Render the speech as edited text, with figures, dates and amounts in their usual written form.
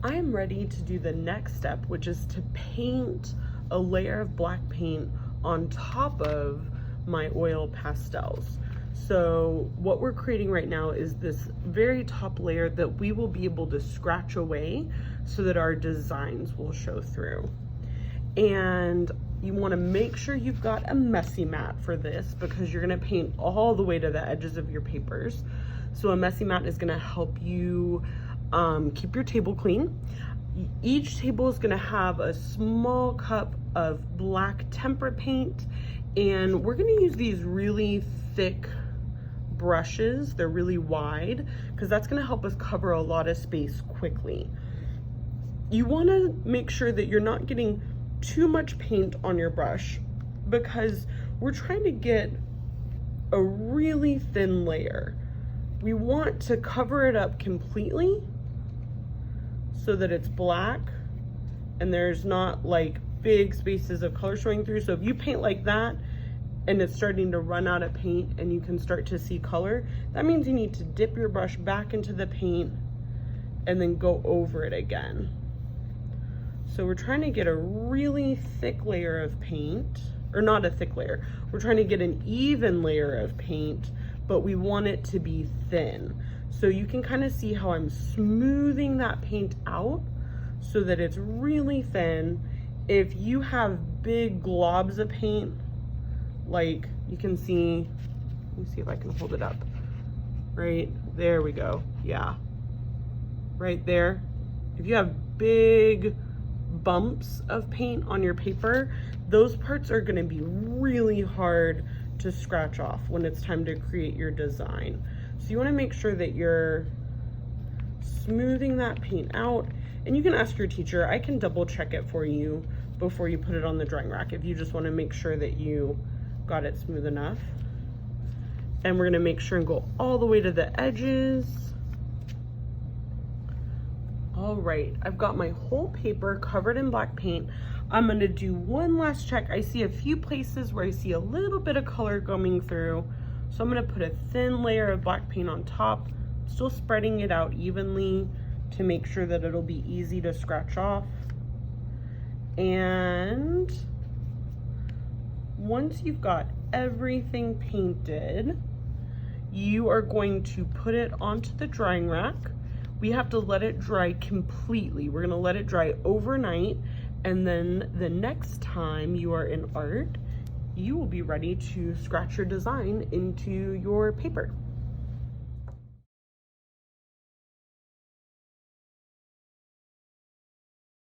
I'm ready to do the next step, which is to paint a layer of black paint on top of my oil pastels. So what we're creating right now is this very top layer that we will be able to scratch away so that our designs will show through. And you want to make sure you've got a messy mat for this, because you're going to paint all the way to the edges of your papers. So a messy mat is going to help you keep your table clean. Each table is going to have a small cup of black tempera paint, and we're going to use these really thick brushes. They're really wide because that's going to help us cover a lot of space quickly. You want to make sure that you're not getting too much paint on your brush, because we're trying to get a really thin layer. We want to cover it up completely so that it's black and there's not like big spaces of color showing through. So if you paint like that and it's starting to run out of paint and you can start to see color, that means you need to dip your brush back into the paint and then go over it again. So we're trying to get a really thick layer of paint, or not a thick layer. We're trying to get an even layer of paint, but we want it to be thin. So you can kind of see how I'm smoothing that paint out so that it's really thin. If you have big globs of paint, like you can see, let me see if I can hold it up. Right there we go. Yeah, right there. If you have big bumps of paint on your paper, those parts are going to be really hard to scratch off when it's time to create your design. So you want to make sure that you're smoothing that paint out, and you can ask your teacher. I can double check it for you before you put it on the drying rack if you just want to make sure that you got it smooth enough. And we're going to make sure and go all the way to the edges. All right, I've got my whole paper covered in black paint. I'm going to do one last check. I see a few places where I see a little bit of color coming through. So I'm going to put a thin layer of black paint on top, still spreading it out evenly to make sure that it'll be easy to scratch off. And once you've got everything painted, you are going to put it onto the drying rack. We have to let it dry completely. We're going to let it dry overnight, and then the next time you are in art, you will be ready to scratch your design into your paper.